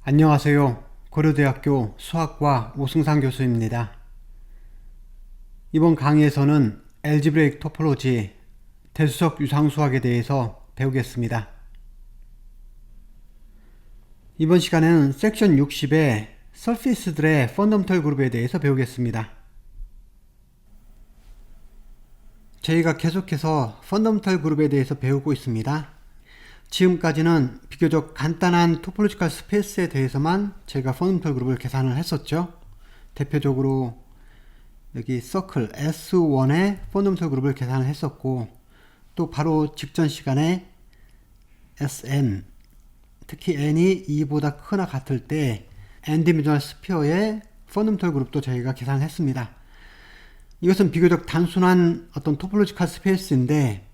안녕하세요. 고려대학교 수학과 오승상 교수입니다. 이번 강의에서는 알지브레이크 토폴로지, 대수석 유상수학에 대해서 배우겠습니다. 이번 시간에는 섹션 60의 서피스들의 펀더멘털 그룹에 대해서 배우겠습니다. 저희가 계속해서 펀더멘털 그룹에 대해서 배우고 있습니다. 지금까지는 비교적 간단한 토폴로지컬 스페이스에 대해서만 제가 펀더멘털 그룹을 계산을 했었죠. 대표적으로 여기 서클 S1의 펀더멘털 그룹을 계산을 했었고, 또 바로 직전 시간에 Sn, 특히 n이 2보다 크거나 같을 때 n디멘셔널 스피어의 펀더멘털 그룹도 저희가 계산을 했습니다. 이것은 비교적 단순한 어떤 토폴로지컬 스페이스인데,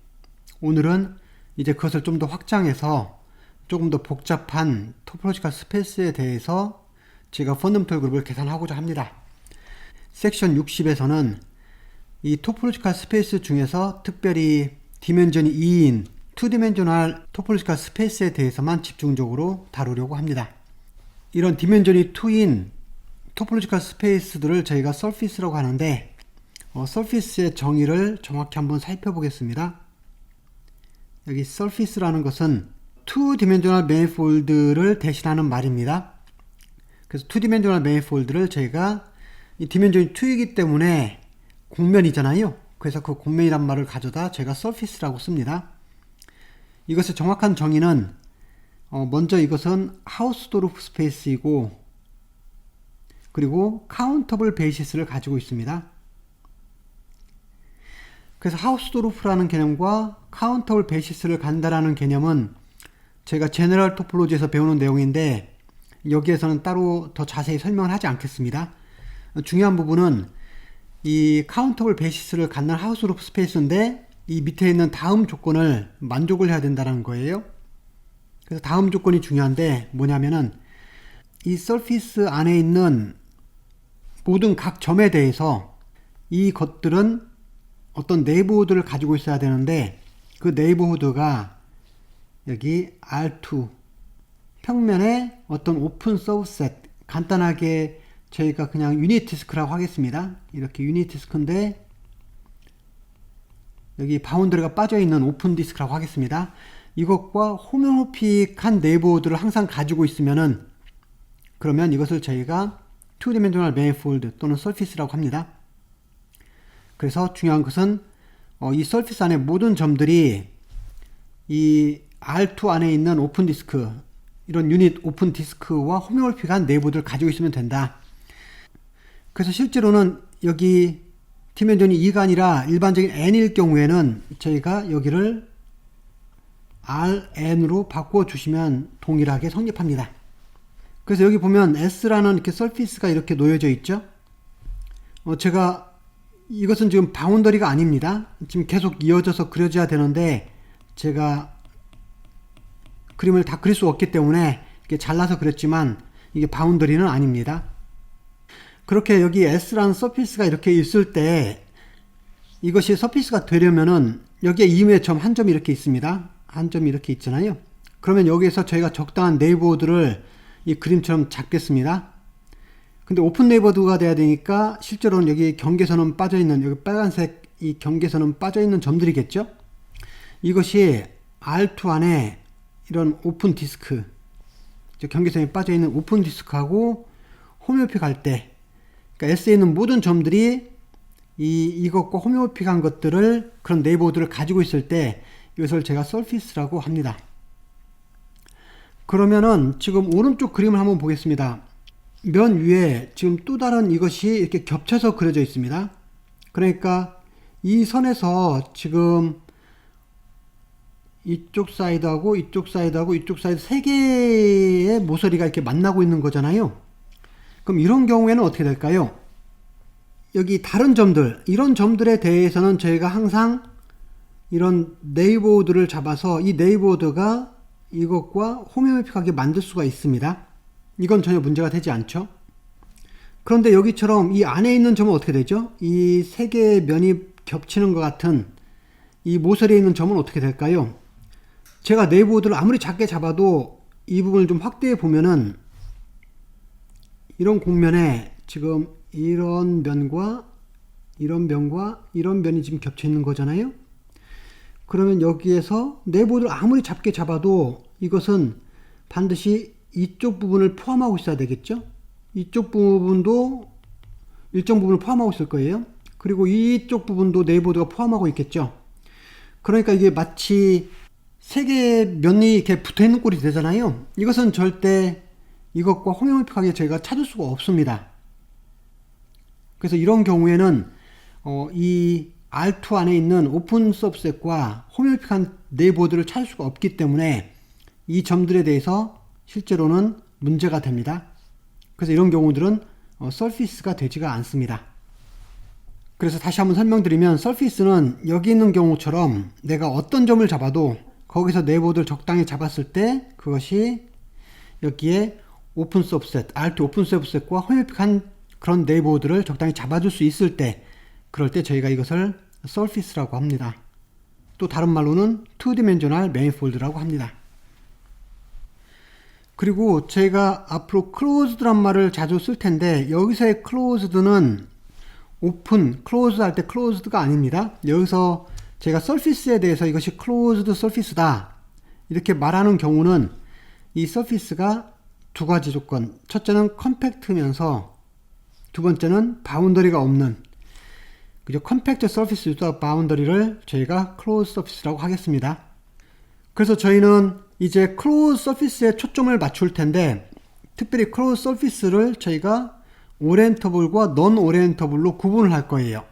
오늘은 이제 그것을 좀 더 확장해서 조금 더 복잡한 토폴로지컬 스페이스에 대해서 제가 펀더멘털 그룹을 계산하고자 합니다. 섹션 60에서는 이 토폴로지컬 스페이스 중에서 특별히 디멘전이 2인 2디멘셔널 토폴로지컬 스페이스에 대해서만 집중적으로 다루려고 합니다. 이런 디멘전이 2인 토폴로지컬 스페이스들을 저희가 서피스라고 하는데, 서피스의 정의를 정확히 한번 살펴보겠습니다. 여기 surface라는 것은 2디멘셔널 매니폴드를 대신하는 말입니다. 그래서 2디멘셔널 매니폴드를 저희가 이 디멘전이 2이기 때문에 공면이잖아요. 그래서 그 공면이란 말을 가져다 제가 surface라고 씁니다. 이것의 정확한 정의는 먼저 이것은 하우스도르프 스페이스이고, 그리고 카운터블 베이시스를 가지고 있습니다. 그래서 하우스도르프라는 개념과 카운터블 베이시스를 간다라는 개념은 제가 제너럴 토폴로지에서 배우는 내용인데, 여기에서는 따로 더 자세히 설명을 하지 않겠습니다. 중요한 부분은 이 카운터블 베이시스를 갖는 하우스도르프 스페이스인데, 이 밑에 있는 다음 조건을 만족을 해야 된다는 거예요. 그래서 다음 조건이 중요한데 뭐냐면은 이 서피스 안에 있는 모든 각 점에 대해서 이 것들은 어떤 네이버후드를 가지고 있어야 되는데, 그 네이버후드가 여기 R2 평면에 어떤 오픈 서브셋, 간단하게 저희가 그냥 유닛 디스크라고 하겠습니다. 이렇게 유닛 디스크인데 여기 바운더리가 빠져있는 오픈 디스크라고 하겠습니다. 이것과 호모모픽한 네이버후드를 항상 가지고 있으면은, 그러면 이것을 저희가 2디멘셔널 매니폴드 또는 서피스라고 합니다. 그래서 중요한 것은 이 서피스 안에 모든 점들이 이 R2 안에 있는 오픈 디스크, 이런 유닛 오픈 디스크와 호모모픽한 네이버후드를 가지고 있으면 된다. 그래서 실제로는 여기 디멘전이 2가 아니라 일반적인 n일 경우에는 저희가 여기를 Rn으로 바꿔주시면 동일하게 성립합니다. 그래서 여기 보면 S라는 이렇게 서피스가 이렇게 놓여져 있죠. 제가 이것은 지금 바운더리가 아닙니다. 지금 계속 이어져서 그려져야 되는데 제가 그림을 다 그릴 수 없기 때문에 이렇게 잘라서 그렸지만 이게 바운더리는 아닙니다. 그렇게 여기 S라는 서피스가 이렇게 있을 때 이것이 서피스가 되려면은 여기에 이음의 점 한 점이 이렇게 있습니다. 한 점이 이렇게 있잖아요. 그러면 여기에서 저희가 적당한 네이버후드를 이 그림처럼 잡겠습니다. 근데 오픈 네이버후드가 돼야 되니까 실제로는 여기 경계선은 빠져있는, 여기 빨간색 이 경계선은 빠져있는 점들이겠죠. 이것이 R2 안에 이런 오픈 디스크, 경계선이 빠져있는 오픈 디스크하고 호모모픽할 때, 그러니까 S에 있는 모든 점들이 이것과 호모모픽한 것들을, 그런 네이버후드를 가지고 있을 때 이것을 제가 서피스라고 합니다. 그러면은 지금 오른쪽 그림을 한번 보겠습니다. 면 위에 지금 또 다른 이것이 이렇게 겹쳐서 그려져 있습니다. 그러니까 이 선에서 지금 이쪽 사이드하고 이쪽 사이드하고 이쪽 사이드 세 개의 모서리가 이렇게 만나고 있는 거잖아요. 그럼 이런 경우에는 어떻게 될까요? 여기 다른 점들, 이런 점들에 대해서는 저희가 항상 이런 네이버후드를 잡아서 이 네이버후드가 이것과 호모모픽하게 만들 수가 있습니다. 이건 전혀 문제가 되지 않죠. 그런데 여기처럼 이 안에 있는 점은 어떻게 되죠? 이 세 개의 면이 겹치는 것 같은 이 모서리에 있는 점은 어떻게 될까요? 제가 네이버후드를 아무리 작게 잡아도 이 부분을 좀 확대해 보면은 이런 곡면에 지금 이런 면과 이런 면과 이런 면이 지금 겹쳐 있는 거잖아요. 그러면 여기에서 내보드를 아무리 잡게 잡아도 이것은 반드시 이쪽 부분을 포함하고 있어야 되겠죠. 이쪽 부분도 일정 부분을 포함하고 있을 거예요. 그리고 이쪽 부분도 내보드가 포함하고 있겠죠. 그러니까 이게 마치 세 개의 면이 이렇게 붙어 있는 꼴이 되잖아요. 이것은 절대 이것과 호메오패하게 저희가 찾을 수가 없습니다. 그래서 이런 경우에는 이 R2 안에 있는 오픈 서브셋과 호메오패한 네보드를 찾을 수가 없기 때문에 이 점들에 대해서 실제로는 문제가 됩니다. 그래서 이런 경우들은 서피스가 되지가 않습니다. 그래서 다시 한번 설명드리면 서피스는 여기 있는 경우처럼 내가 어떤 점을 잡아도 거기서 네보드를 적당히 잡았을 때 그것이 여기에 오픈 서브셋, R2 오픈 서브셋과 호메오패한 그런 네보드를 적당히 잡아줄 수 있을 때, 그럴 때 저희가 이것을 서피스라고 합니다. 또 다른 말로는 2디멘셔널 매니폴드라고 합니다. 그리고 제가 앞으로 closed란 말을 자주 쓸 텐데 여기서의 closed는 오픈, close 할 때 closed가 아닙니다. 여기서 제가 surface에 대해서 이것이 closed surface다 이렇게 말하는 경우는 이 surface가 두 가지 조건, 첫째는 컴팩트면서 두 번째는 바운더리가 없는, 그죠? 컴팩트 서피스 without 바운더리를 저희가 closed surface라고 하겠습니다. 그래서 저희는 이제 closed surface에 초점을 맞출 텐데 특별히 closed surface를 저희가 orientable과 non-orientable로 구분을 할 거예요.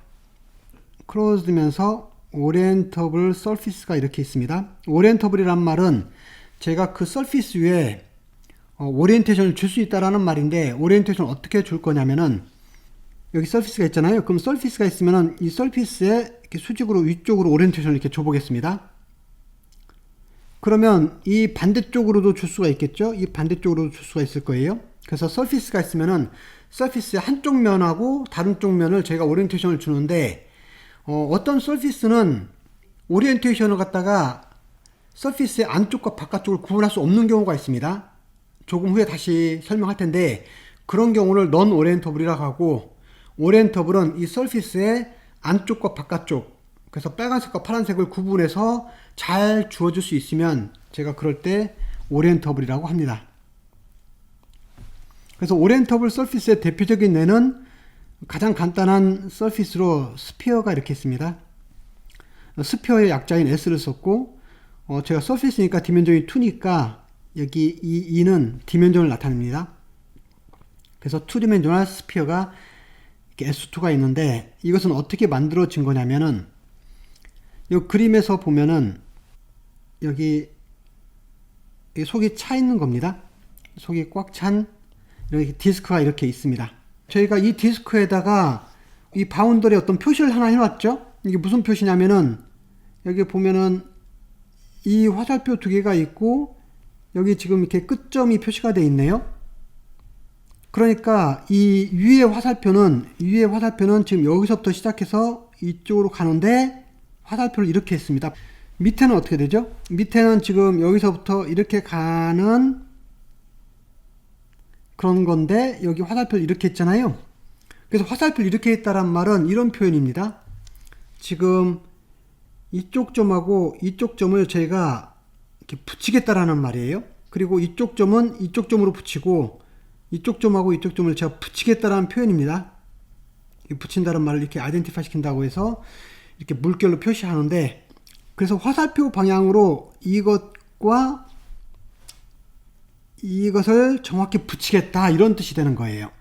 closed면서 orientable surface가 이렇게 있습니다. orientable이란 말은 제가 그 surface 위에 오리엔테이션을 줄 수 있다라는 말인데, 오리엔테이션을 어떻게 줄 거냐면은 여기 서피스가 있잖아요. 그럼 서피스가 있으면은 이 서피스에 이렇게 수직으로 위쪽으로 오리엔테이션을 이렇게 줘보겠습니다. 그러면 이 반대쪽으로도 줄 수가 있겠죠. 이 반대쪽으로도 줄 수가 있을 거예요. 그래서 서피스가 있으면은 서피스의 한쪽 면하고 다른 쪽 면을 제가 오리엔테이션을 주는데, 어떤 서피스는 오리엔테이션을 갖다가 서피스의 안쪽과 바깥쪽을 구분할 수 없는 경우가 있습니다. 조금 후에 다시 설명할 텐데 그런 경우를 non orientable이라고 하고, orientable은 이 서피스의 안쪽과 바깥쪽, 그래서 빨간색과 파란색을 구분해서 잘 주어줄 수 있으면 제가 그럴 때 orientable이라고 합니다. 그래서 orientable surface의 대표적인 예는 가장 간단한 surface로 스피어가 이렇게 있습니다. 스피어의 약자인 S를 썼고, 제가 surface니까 디멘전이 2니까 여기 이 2는 디멘전을 나타냅니다. 그래서 2디멘전al 스피어가 S2가 있는데, 이것은 어떻게 만들어진 거냐면은 이 그림에서 보면은 여기 속이 차 있는 겁니다. 속이 꽉 찬 이렇게 디스크가 이렇게 있습니다. 저희가 이 디스크에다가 이 바운더리 어떤 표시를 하나 해놨죠. 이게 무슨 표시냐면은 여기 보면은 이 화살표 두 개가 있고 여기 지금 이렇게 끝점이 표시가 되어 있네요. 그러니까 이 위의 화살표는 지금 여기서부터 시작해서 이쪽으로 가는데 화살표를 이렇게 했습니다. 밑에는 어떻게 되죠? 밑에는 지금 여기서부터 이렇게 가는 그런 건데 여기 화살표를 이렇게 했잖아요. 그래서 화살표를 이렇게 했다란 말은 이런 표현입니다. 지금 이쪽 점하고 이쪽 점을 저희가 이렇게 붙이겠다라는 말이에요. 그리고 이쪽 점은 이쪽 점으로 붙이고 이쪽 점하고 이쪽 점을 제가 붙이겠다라는 표현입니다. 붙인다는 말을 이렇게 아이덴티파이 시킨다고 해서 이렇게 물결로 표시하는데, 그래서 화살표 방향으로 이것과 이것을 정확히 붙이겠다 이런 뜻이 되는 거예요.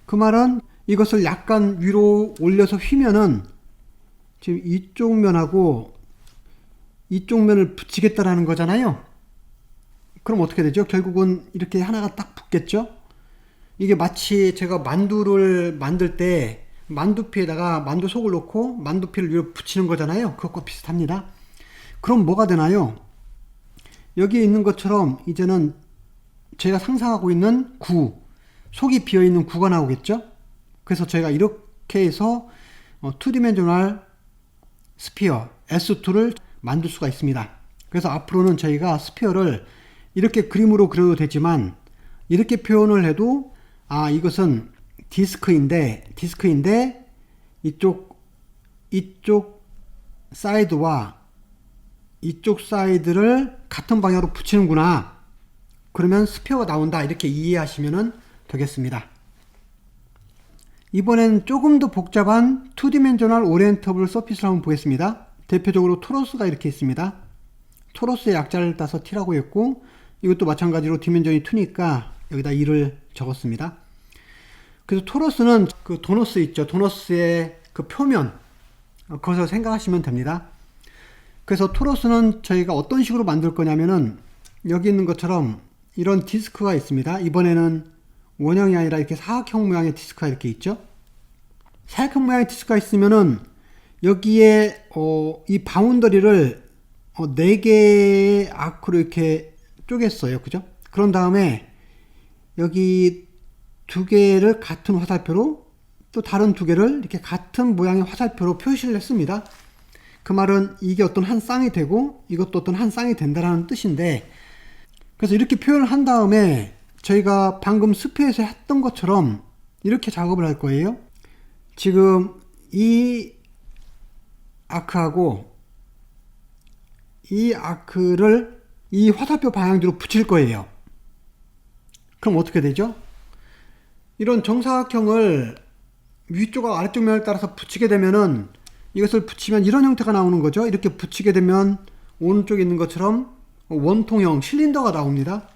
그 말은 이것을 약간 위로 올려서 휘면은 지금 이쪽 면하고 이쪽 면을 붙이겠다라는 거잖아요. 그럼 어떻게 되죠? 결국은 이렇게 하나가 딱 붙겠죠? 이게 마치 제가 만두를 만들 때 만두피에다가 만두 속을 넣고 만두피를 위로 붙이는 거잖아요. 그것과 비슷합니다. 그럼 뭐가 되나요? 여기에 있는 것처럼 이제는 제가 상상하고 있는 구, 속이 비어있는 구가 나오겠죠? 그래서 저희가 이렇게 해서 2디멘셔널 스피어 S2를 만들 수가 있습니다. 그래서 앞으로는 저희가 스피어를 이렇게 그림으로 그려도 되지만 이렇게 표현을 해도 이것은 디스크인데 이쪽 사이드와 이쪽 사이드를 같은 방향으로 붙이는구나. 그러면 스페어가 나온다. 이렇게 이해하시면 되겠습니다. 이번엔 조금 더 복잡한 2디멘셔널 오리엔터블 서피스를 한번 보겠습니다. 대표적으로 토러스가 이렇게 있습니다. 토러스의 약자를 따서 T라고 했고, 이것도 마찬가지로 디멘전이 2니까 여기다 2를 적었습니다. 그래서 토러스는 그 도너스 있죠. 도너스의 그 표면, 그것을 생각하시면 됩니다. 그래서 토러스는 저희가 어떤 식으로 만들 거냐면은 여기 있는 것처럼 이런 디스크가 있습니다. 이번에는 원형이 아니라 이렇게 사각형 모양의 디스크가 이렇게 있죠. 사각형 모양의 디스크가 있으면은 여기에 이 바운더리를 4개의 아크로 이렇게 쪼갰어요. 그죠? 그런 다음에 여기 2개를 같은 화살표로, 또 다른 2개를 이렇게 같은 모양의 화살표로 표시를 했습니다. 그 말은 이게 어떤 한 쌍이 되고 이것도 어떤 한 쌍이 된다라는 뜻인데, 그래서 이렇게 표현을 한 다음에 저희가 방금 스페에서 했던 것처럼 이렇게 작업을 할 거예요. 지금 이 아크하고 이 아크를 이 화살표 방향대로 붙일 거예요. 그럼 어떻게 되죠? 이런 정사각형을 위쪽과 아래쪽 면을 따라서 붙이게 되면은, 이것을 붙이면 이런 형태가 나오는 거죠. 이렇게 붙이게 되면 오른쪽에 있는 것처럼 원통형 실린더가 나옵니다.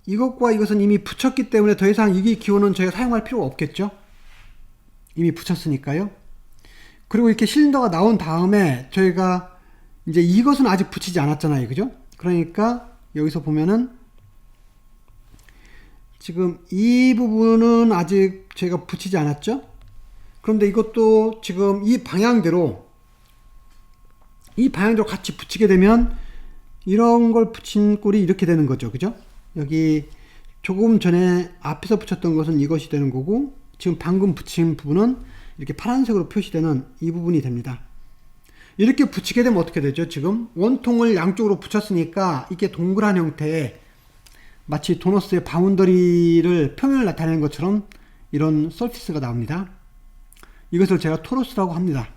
이것과 이것은 이미 붙였기 때문에 더 이상 이 기호는 저희가 사용할 필요가 없겠죠. 이미 붙였으니까요. 그리고 이렇게 실린더가 나온 다음에 저희가 이제 이것은 아직 붙이지 않았잖아요. 그죠? 그러니까 여기서 보면은 지금 이 부분은 아직 저희가 붙이지 않았죠. 그런데 이것도 지금 이 방향대로 같이 붙이게 되면 이런 걸 붙인 꼴이 이렇게 되는 거죠. 그죠? 여기 조금 전에 앞에서 붙였던 것은 이것이 되는 거고, 지금 방금 붙인 부분은 이렇게 파란색으로 표시되는 이 부분이 됩니다. 이렇게 붙이게 되면 어떻게 되죠? 지금 원통을 양쪽으로 붙였으니까 이게 동그란 형태의, 마치 도너스의 바운더리를 표면을 나타내는 것처럼 이런 서피스가 나옵니다. 이것을 제가 토러스라고 합니다.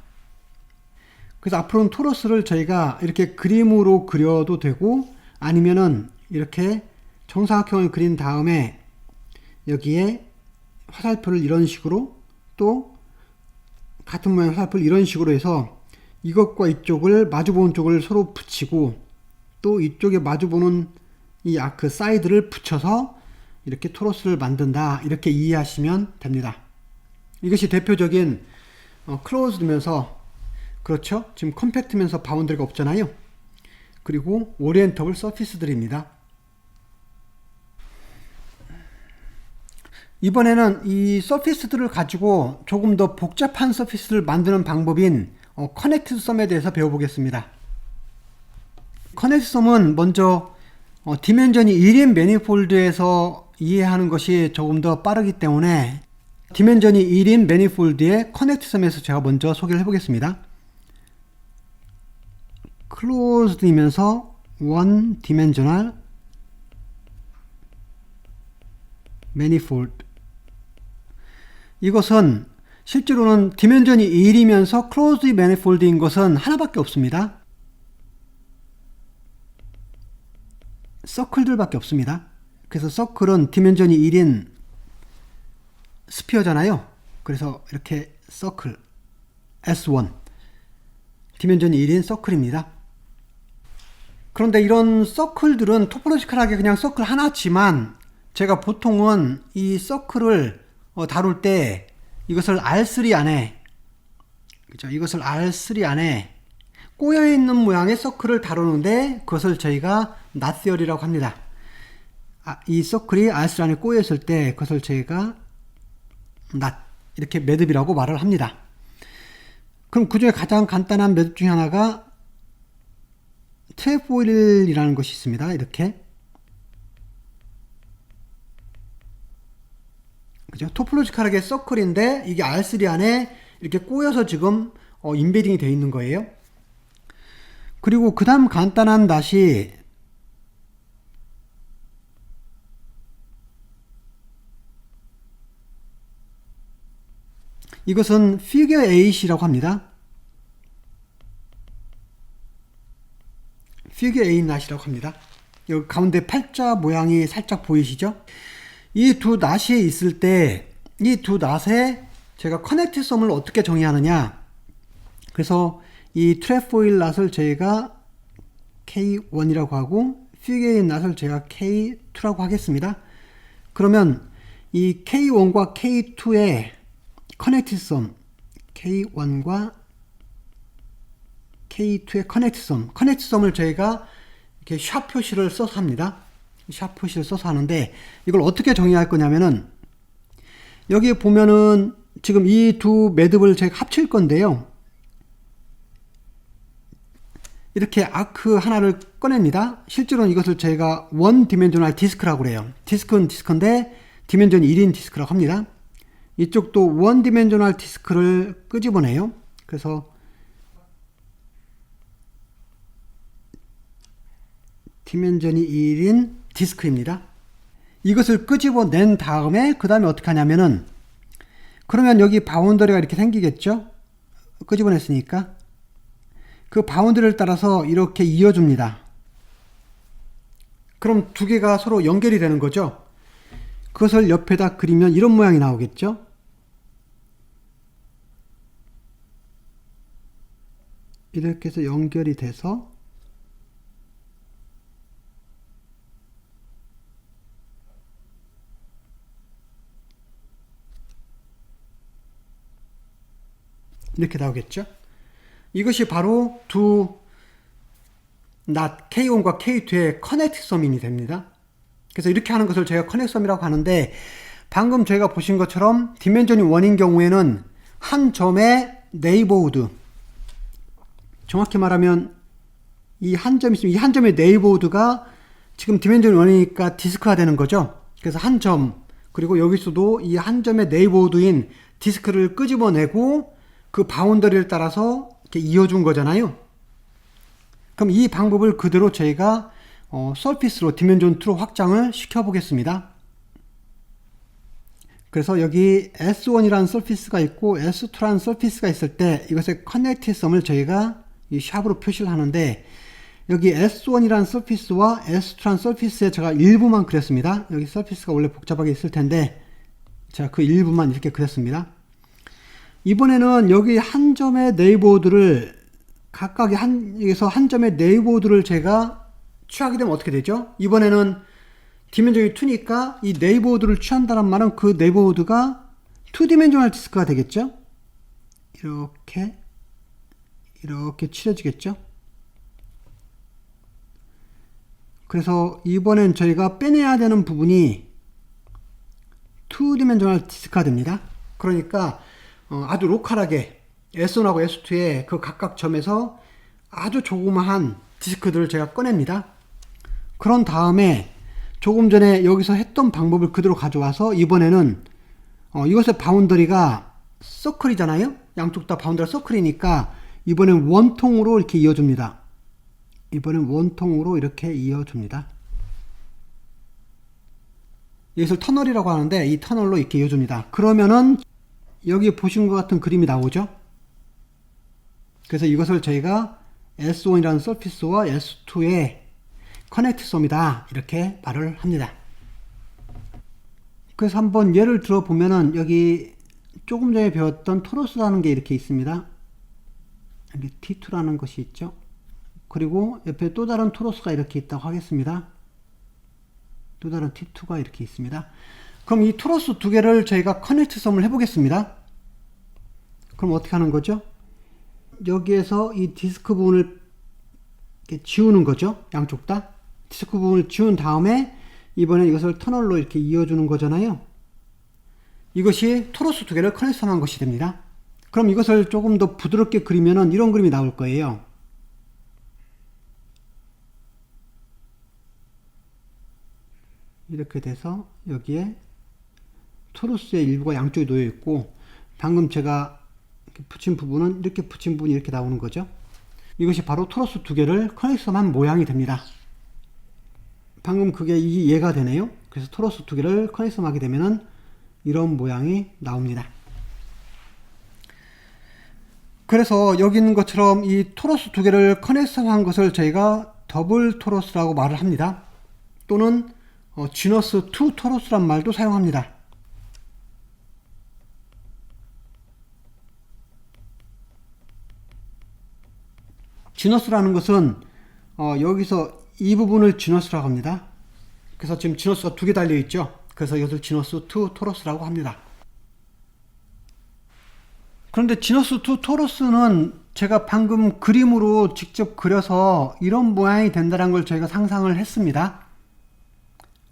그래서 앞으로는 토러스를 저희가 이렇게 그림으로 그려도 되고, 아니면은 이렇게 정사각형을 그린 다음에 여기에 화살표를 이런 식으로, 또 같은 모양 화살표를 이런 식으로 해서 이것과 이쪽을 마주보는 쪽을 서로 붙이고, 또 이쪽에 마주보는 이 아크 사이드를 붙여서 이렇게 토러스를 만든다. 이렇게 이해하시면 됩니다. 이것이 대표적인 클로즈드면서, 그렇죠? 지금 컴팩트면서 바운더리가 없잖아요. 그리고 오리엔터블 서피스들입니다. 이번에는 이 서피스들을 가지고 조금 더 복잡한 서피스를 만드는 방법인 커넥티드 썸에 대해서 배워보겠습니다. 커넥티드 썸은 먼저 디멘전이 1인 매니폴드에서 이해하는 것이 조금 더 빠르기 때문에 디멘전이 1인 매니폴드의 커넥티드 썸에서 제가 먼저 소개를 해보겠습니다. 클로즈드이면서 원 디멘셔널 매니폴드, 이것은 실제로는 디멘전이 1이면서 클로즈드 매니폴드인 것은 하나밖에 없습니다. 서클들밖에 없습니다. 그래서 서클은 디멘전이 1인 스피어잖아요. 그래서 이렇게 서클 S1, 디멘전이 1인 서클입니다. 그런데 이런 서클들은 토포로지컬하게 그냥 서클 하나지만, 제가 보통은 이 서클을 다룰 때 이것을 R3 안에, 그죠? 이것을 R3 안에 꼬여있는 모양의 서클을 다루는데, 그것을 저희가 낫 시어리라고 합니다. 이 서클이 R3 안에 꼬여있을 때 그것을 저희가 낫, 이렇게 매듭이라고 말을 합니다. 그럼 그 중에 가장 간단한 매듭 중에 하나가 트레포일이라는 것이 있습니다. 이렇게, 그죠? 토폴로지컬하게 서클인데 이게 R3 안에 이렇게 꼬여서 지금 인베딩이 되어 있는 거예요. 그리고 그 다음 간단한 낫이 이것은 figure 8이라고 합니다. figure 8 낫이라고 합니다. 여기 가운데 팔자 모양이 살짝 보이시죠? 이 두 낫이 있을 때 이 두 낫에 제가 커넥트 썸을 어떻게 정의하느냐, 그래서 이 트레포일 낫을 제가 K1이라고 하고 figure 8 낫을 제가 K2라고 하겠습니다. 그러면 이 K1과 K2의 커넥트 썸, K1과 K2의 커넥트 썸을 저희가 이렇게 샵 표시를 써서 합니다. 샵 표시를 써서 하는데, 이걸 어떻게 정의할 거냐면은, 여기 보면은 지금 이 두 매듭을 제가 합칠 건데요. 이렇게 아크 하나를 꺼냅니다. 실제로는 이것을 제가 원 디멘셔널 디스크라고 그래요. 디스크는 디스크인데 디멘전이 1인 디스크라고 합니다. 이쪽도 원 디멘셔널 디스크를 끄집어내요. 그래서 디멘전이 1인 디스크입니다. 이것을 끄집어낸 다음에 그 다음에 어떻게 하냐면은, 그러면 여기 바운더리가 이렇게 생기겠죠? 끄집어냈으니까 그 바운더리를 따라서 이렇게 이어줍니다. 그럼 두 개가 서로 연결이 되는 거죠. 그것을 옆에다 그리면 이런 모양이 나오겠죠. 이렇게 해서 연결이 돼서 이렇게 나오겠죠. 이것이 바로 두 낫 K1과 K2의 커넥트 썸이 됩니다. 그래서 이렇게 하는 것을 제가 커넥트 썸이라고 하는데, 방금 저희가 보신 것처럼 디멘전이 1인 경우에는 한 점의 네이버후드, 정확히 말하면 이 한 점이 있으면 이 한 점의 네이버후드가 지금 디멘전이 1이니까 디스크가 되는 거죠. 그래서 한 점, 그리고 여기서도 이 한 점의 네이버후드인 디스크를 끄집어내고 그 바운더리를 따라서 이렇게 이어준 거잖아요. 그럼 이 방법을 그대로 저희가 서피스로 디멘전 2로 확장을 시켜 보겠습니다. 그래서 여기 S1이라는 서피스가 있고 S2라는 서피스가 있을 때 이것의 커넥트 썸을 저희가 이 샵으로 표시를 하는데, 여기 S1이라는 서피스와 S2라는 서피스에 제가 일부만 그렸습니다. 여기 서피스가 원래 복잡하게 있을 텐데 제가 그 일부만 이렇게 그렸습니다. 이번에는 여기 한 점의 네이버호드를 각각의 여기서 한 점의 네이버호드를 제가 취하게 되면 어떻게 되죠? 이번에는 디멘전이 2니까 이 네이버호드를 취한다는 말은 그 네이버호드가 2디멘셔널 디스크가 되겠죠? 이렇게 칠해지겠죠? 그래서 이번엔 저희가 빼내야 되는 부분이 2디멘셔널 디스크가 됩니다. 그러니까 아주 로컬하게 S1하고 S2의 그 각각 점에서 아주 조그마한 디스크들을 제가 꺼냅니다. 그런 다음에 조금 전에 여기서 했던 방법을 그대로 가져와서 이번에는 이것의 바운더리가 서클이잖아요. 양쪽 다 바운더리가 서클이니까 이번엔 원통으로 이렇게 이어줍니다. 이번엔 원통으로 이렇게 이어줍니다. 이것을 터널이라고 하는데 이 터널로 이렇게 이어줍니다. 그러면은 여기 보신 것 같은 그림이 나오죠. 그래서 이것을 저희가 S1이라는 서피스와 S2의 커넥트 썸이다 이렇게 말을 합니다. 그래서 한번 예를 들어 보면은 여기 조금 전에 배웠던 토로스라는 게 이렇게 있습니다. 여기 T2라는 것이 있죠. 그리고 옆에 또 다른 토로스가 이렇게 있다고 하겠습니다. 또 다른 T2가 이렇게 있습니다. 그럼 이 토로스 두 개를 저희가 커넥트 썸을 해보겠습니다. 그럼 어떻게 하는 거죠? 여기에서 이 디스크 부분을 이렇게 지우는 거죠. 양쪽 다. 디스크 부분을 지운 다음에 이번에 이것을 터널로 이렇게 이어주는 거잖아요. 이것이 토로스 두 개를 커넥트 썸한 것이 됩니다. 그럼 이것을 조금 더 부드럽게 그리면은 이런 그림이 나올 거예요. 이렇게 돼서 여기에 토로스의 일부가 양쪽에 놓여 있고, 방금 제가 이렇게 붙인 부분은 이렇게 붙인 부분이 이렇게 나오는 거죠. 이것이 바로 토로스 두 개를 커넥션한 모양이 됩니다. 방금 그게 이해가 되네요. 그래서 토로스 두 개를 커넥션하게 되면은 이런 모양이 나옵니다. 그래서 여기 있는 것처럼 이 토러스 두 개를 커넥션한 것을 저희가 더블 토러스라고 말을 합니다. 또는 지너스 투 토러스란 말도 사용합니다. 지너스라는 것은 여기서 이 부분을 지너스라고 합니다. 그래서 지금 지너스가 두 개 달려 있죠. 그래서 이것을 지너스 투 토러스라고 합니다. 그런데 지너스 투 토러스는 제가 방금 그림으로 직접 그려서 이런 모양이 된다는 걸 저희가 상상을 했습니다.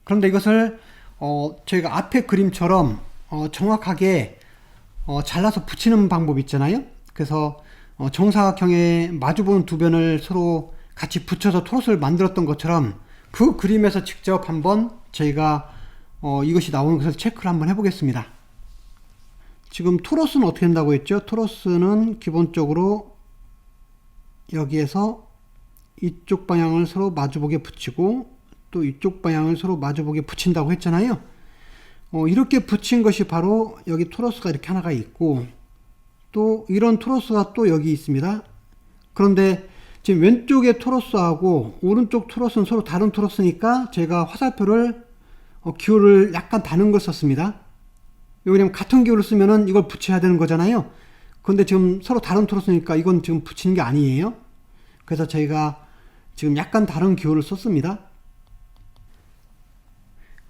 그런데 이것을 저희가 앞에 그림처럼 정확하게 잘라서 붙이는 방법이 있잖아요. 그래서 정사각형에 마주보는 두 변을 서로 같이 붙여서 토러스를 만들었던 것처럼 그 그림에서 직접 한번 저희가 이것이 나오는 것을 체크를 한번 해보겠습니다. 지금 토러스는 어떻게 된다고 했죠? 토러스는 기본적으로 여기에서 이쪽 방향을 서로 마주보게 붙이고 또 이쪽 방향을 서로 마주보게 붙인다고 했잖아요. 이렇게 붙인 것이 바로 여기 토러스가 이렇게 하나가 있고 또 이런 토러스가 또 여기 있습니다. 그런데 지금 왼쪽의 토러스하고 오른쪽 토러스는 서로 다른 토러스니까 제가 화살표를 기호를 약간 다른 걸 썼습니다. 왜냐면 같은 기호를 쓰면은 이걸 붙여야 되는 거잖아요. 그런데 지금 서로 다른 토러스니까 이건 지금 붙이는 게 아니에요. 그래서 저희가 지금 약간 다른 기호를 썼습니다.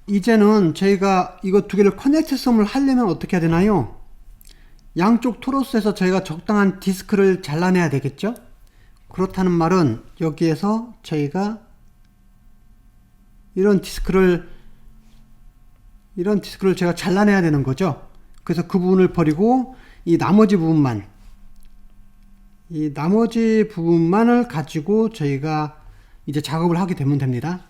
이제는 저희가 이거 두 개를 커넥트썸을 하려면 어떻게 해야 되나요? 양쪽 토러스에서 저희가 적당한 디스크를 잘라내야 되겠죠? 그렇다는 말은 여기에서 저희가 이런 디스크를 제가 잘라내야 되는 거죠. 그래서 그 부분을 버리고 이 나머지 부분만을 가지고 저희가 이제 작업을 하게 되면 됩니다.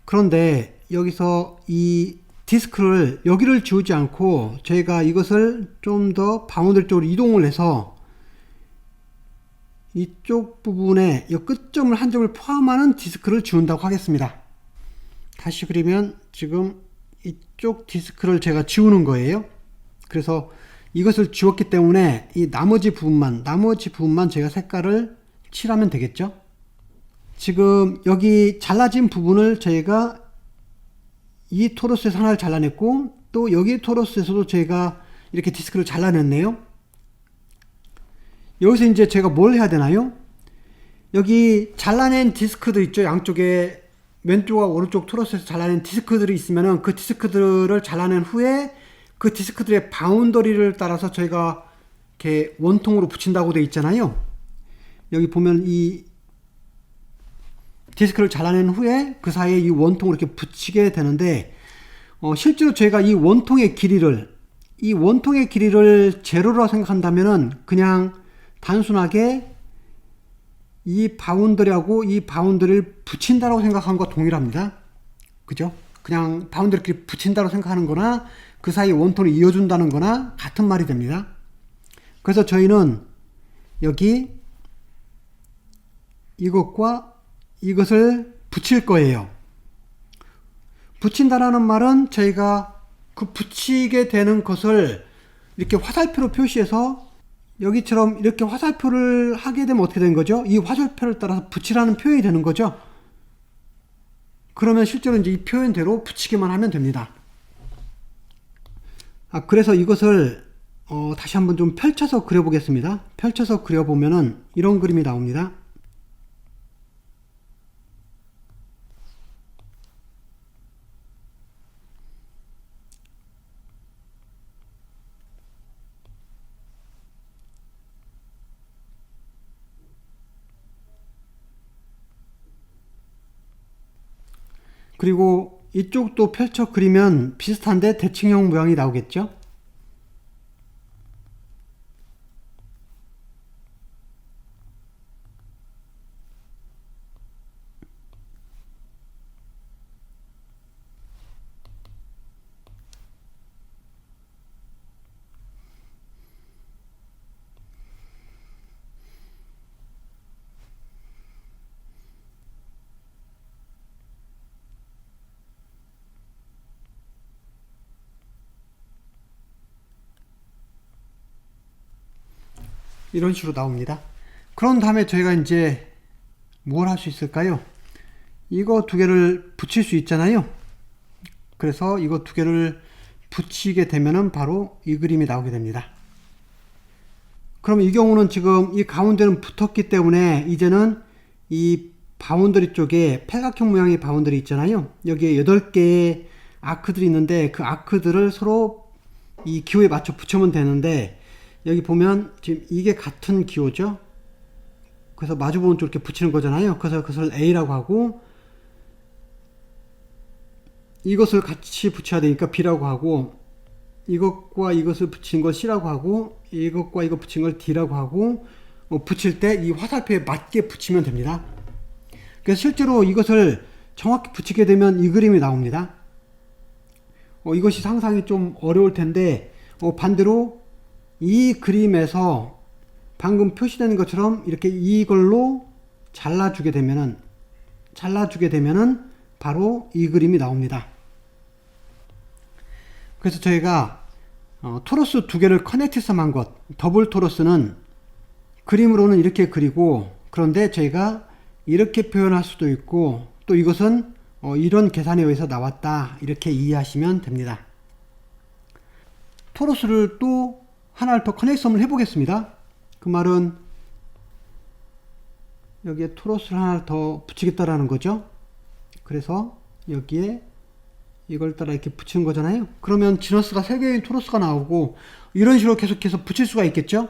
그런데 여기서 이 디스크를 여기를 지우지 않고 저희가 이것을 좀 더 바운더리 쪽으로 이동을 해서 이쪽 부분에 이 끝점을 한 점을 포함하는 디스크를 지운다고 하겠습니다. 다시 그리면 지금 이쪽 디스크를 제가 지우는 거예요. 그래서 이것을 지웠기 때문에 이 나머지 부분만 제가 색깔을 칠하면 되겠죠. 지금 여기 잘라진 부분을 저희가 이 토러스에서 하나를 잘라냈고 또 여기 토러스에서도 제가 이렇게 디스크를 잘라냈네요. 여기서 이제 제가 뭘 해야 되나요? 여기 잘라낸 디스크들 있죠. 양쪽에 왼쪽과 오른쪽 토러스에서 잘라낸 디스크들이 있으면은 그 디스크들을 잘라낸 후에 그 디스크들의 바운더리를 따라서 저희가 이렇게 원통으로 붙인다고 되어 있잖아요. 여기 보면 이 디스크를 잘라낸 후에 그 사이에 이 원통을 이렇게 붙이게 되는데 실제로 저희가 이 원통의 길이를 제로라고 생각한다면은 그냥 단순하게 이 바운더리하고 이 바운더리를 붙인다라고 생각하는 것과 동일합니다. 그죠? 그냥 바운더리끼리 붙인다고 생각하는 거나 그 사이 원통을 이어준다는 거나 같은 말이 됩니다. 그래서 저희는 여기 이것과 이것을 붙일 거예요. 붙인다라는 말은 저희가 그 붙이게 되는 것을 이렇게 화살표로 표시해서 여기처럼 이렇게 화살표를 하게 되면 어떻게 되는 거죠? 이 화살표를 따라서 붙이라는 표현이 되는 거죠. 그러면 실제로 이제 이 표현대로 붙이기만 하면 됩니다. 그래서 이것을 다시 한번 좀 펼쳐서 그려보겠습니다. 펼쳐서 그려보면은 이런 그림이 나옵니다. 그리고 이쪽도 펼쳐 그리면 비슷한데 대칭형 모양이 나오겠죠? 이런 식으로 나옵니다. 그런 다음에 저희가 이제 뭘 할 수 있을까요? 이거 두 개를 붙일 수 있잖아요. 그래서 이거 두 개를 붙이게 되면은 바로 이 그림이 나오게 됩니다. 그럼 이 경우는 지금 이 가운데는 붙었기 때문에 이제는 이 바운더리 쪽에 팔각형 모양의 바운더리 있잖아요. 여기에 8개의 아크들이 있는데 그 아크들을 서로 이 기호에 맞춰 붙이면 되는데, 여기 보면 지금 이게 같은 기호죠. 그래서 마주보는 쪽 이렇게 붙이는 거잖아요. 그래서 그것을 A라고 하고, 이것을 같이 붙여야 되니까 B라고 하고, 이것과 이것을 붙인 걸 C라고 하고, 이것과 이거 붙인 걸 D라고 하고, 붙일 때 이 화살표에 맞게 붙이면 됩니다. 그래서 실제로 이것을 정확히 붙이게 되면 이 그림이 나옵니다. 이것이 상상이 좀 어려울 텐데, 반대로 이 그림에서 방금 표시된 것처럼 이렇게 이걸로 잘라주게 되면은 바로 이 그림이 나옵니다. 그래서 저희가 토러스 두 개를 커넥트해서 한 것, 더블 토러스는 그림으로는 이렇게 그리고, 그런데 저희가 이렇게 표현할 수도 있고, 또 이것은 이런 계산에 의해서 나왔다, 이렇게 이해하시면 됩니다. 토러스를 또 하나를 더 커넥션을 해보겠습니다. 그 말은 여기에 토러스를 하나 더 붙이겠다라는 거죠. 그래서 여기에 이걸 따라 이렇게 붙이는 거잖아요. 그러면 지너스가 3개의 토러스가 나오고, 이런 식으로 계속해서 붙일 수가 있겠죠.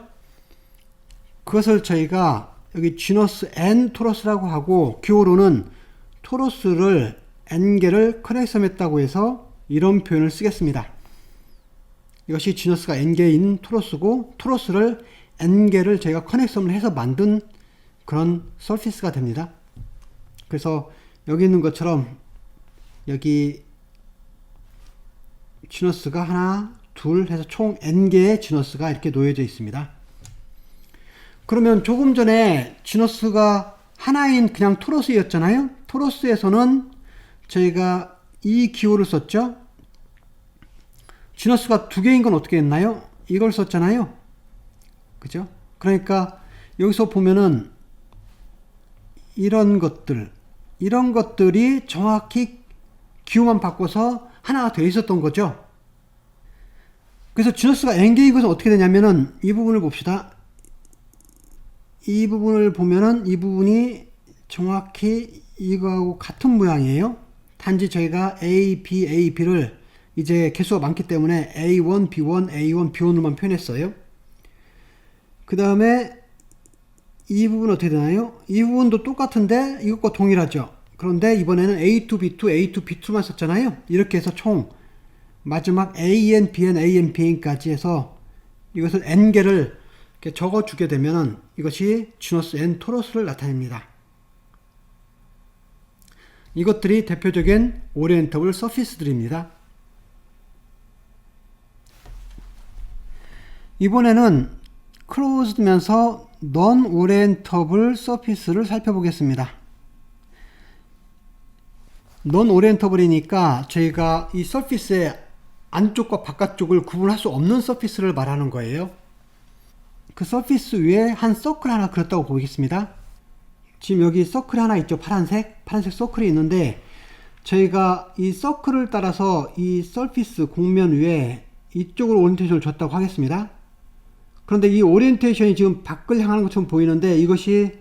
그것을 저희가 여기 지너스 N 토러스라고 하고, 기호로는 토러스를 N개를 커넥션했다고 해서 이런 표현을 쓰겠습니다. 이것이 지너스가 N개인 토러스고, 토러스를 N개를 저희가 커넥션을 해서 만든 그런 서피스가 됩니다. 그래서 여기 있는 것처럼 여기 지너스가 하나, 둘 해서 총 N개의 지너스가 이렇게 놓여져 있습니다. 그러면 조금 전에 지너스가 하나인 그냥 토러스였잖아요. 토러스에서는 저희가 이 기호를 썼죠. 지너스가 2개인 건 어떻게 했나요? 이걸 썼잖아요. 그죠? 그러니까 여기서 보면은 이런 것들이 정확히 기호만 바꿔서 하나가 되어 있었던 거죠. 그래서 지너스가 N개인 것은 어떻게 되냐면은 이 부분을 봅시다. 이 부분을 보면은 이 부분이 정확히 이거하고 같은 모양이에요. 단지 저희가 A, B, A, B를 이제 개수가 많기 때문에 A1, B1, A1, B1으로만 표현했어요. 그 다음에 이 부분은 어떻게 되나요? 이 부분도 똑같은데 이것과 동일하죠. 그런데 이번에는 A2, B2, A2, B2만 썼잖아요. 이렇게 해서 총 마지막 AN, BN, AN, BN까지 해서 이것을 N개를 이렇게 적어주게 되면은 이것이 지너스 N 토러스를 나타냅니다. 이것들이 대표적인 오리엔터블 서피스들입니다. 이번에는 클로즈드면서 non orientable surface를 살펴보겠습니다. non orientable이니까 저희가 이 서피스의 안쪽과 바깥쪽을 구분할 수 없는 서피스를 말하는 거예요. 그 서피스 위에 한 서클 하나 그렸다고 보겠습니다. 지금 여기 서클이 하나 있죠. 파란색 서클이 있는데, 저희가 이 서클을 따라서 이 서피스 공면 위에 이쪽으로 오리엔테이션을 줬다고 하겠습니다. 그런데 이 오리엔테이션이 지금 밖을 향하는 것처럼 보이는데, 이것이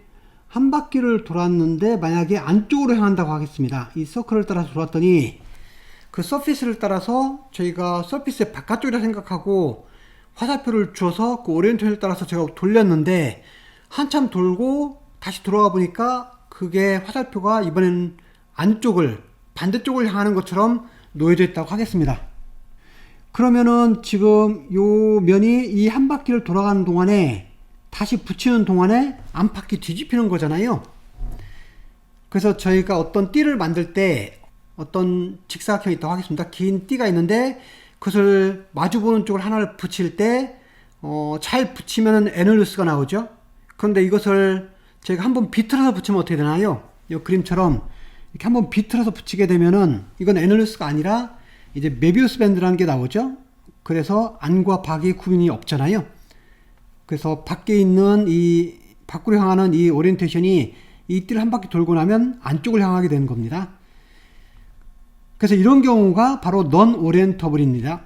한 바퀴를 돌았는데 만약에 안쪽으로 향한다고 하겠습니다. 이 서클을 따라서 돌았더니 그 서피스를 따라서 저희가 서피스의 바깥쪽이라 생각하고 화살표를 주어서 그 오리엔테이션을 따라서 제가 돌렸는데, 한참 돌고 다시 돌아가 보니까 그게 화살표가 이번에는 안쪽을, 반대쪽을 향하는 것처럼 놓여져 있다고 하겠습니다. 그러면은 지금 요 면이 이 한 바퀴를 돌아가는 동안에, 다시 붙이는 동안에 안팎이 뒤집히는 거잖아요. 그래서 저희가 어떤 띠를 만들 때 어떤 직사각형이 있다고 하겠습니다. 긴 띠가 있는데 그것을 마주보는 쪽을 하나를 붙일 때 잘 붙이면 에널루스가 나오죠. 그런데 이것을 저희가 한번 비틀어서 붙이면 어떻게 되나요? 이 그림처럼 이렇게 한번 비틀어서 붙이게 되면은 이건 에널루스가 아니라 이제 메비우스 밴드라는 게 나오죠. 그래서 안과 밖의 구분이 없잖아요. 그래서 밖에 있는 이 밖으로 향하는 이 오리엔테이션이 이 띠를 한 바퀴 돌고 나면 안쪽을 향하게 되는 겁니다. 그래서 이런 경우가 바로 non orientable입니다.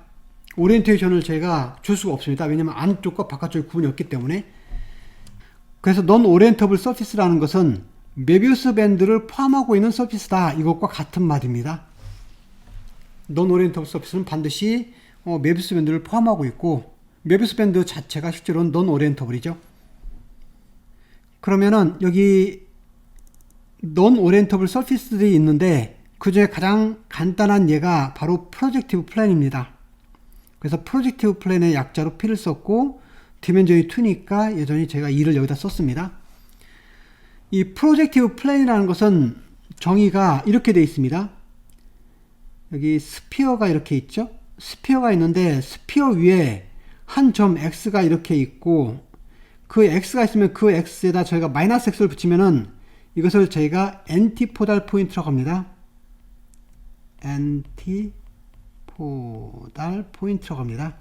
오리엔테이션을 제가 줄 수가 없습니다. 왜냐하면 안쪽과 바깥쪽의 구분이 없기 때문에. 그래서 non orientable surface라는 것은 메비우스 밴드를 포함하고 있는 서피스다. 이것과 같은 말입니다. non orientable surface는 반드시 메비우스 밴드를 포함하고 있고, 메비우스 밴드 자체가 실제로는 non orientable이죠. 그러면은 여기 non orientable surface들이 있는데 그 중에 가장 간단한 예가 바로 프로젝티브 플랜입니다. 그래서 프로젝티브 플랜의 약자로 P를 썼고 디멘전이 2니까 여전히 제가 2를 여기다 썼습니다. 이 프로젝티브 플랜이라는 것은 정의가 이렇게 되어 있습니다. 여기 스피어가 이렇게 있죠. 스피어가 있는데 스피어 위에 한 점 X가 이렇게 있고, 그 X가 있으면 그 X에다 저희가 마이너스 X를 붙이면은 이것을 저희가 엔티포달 포인트라고 합니다. 엔티포달 포인트라고 합니다.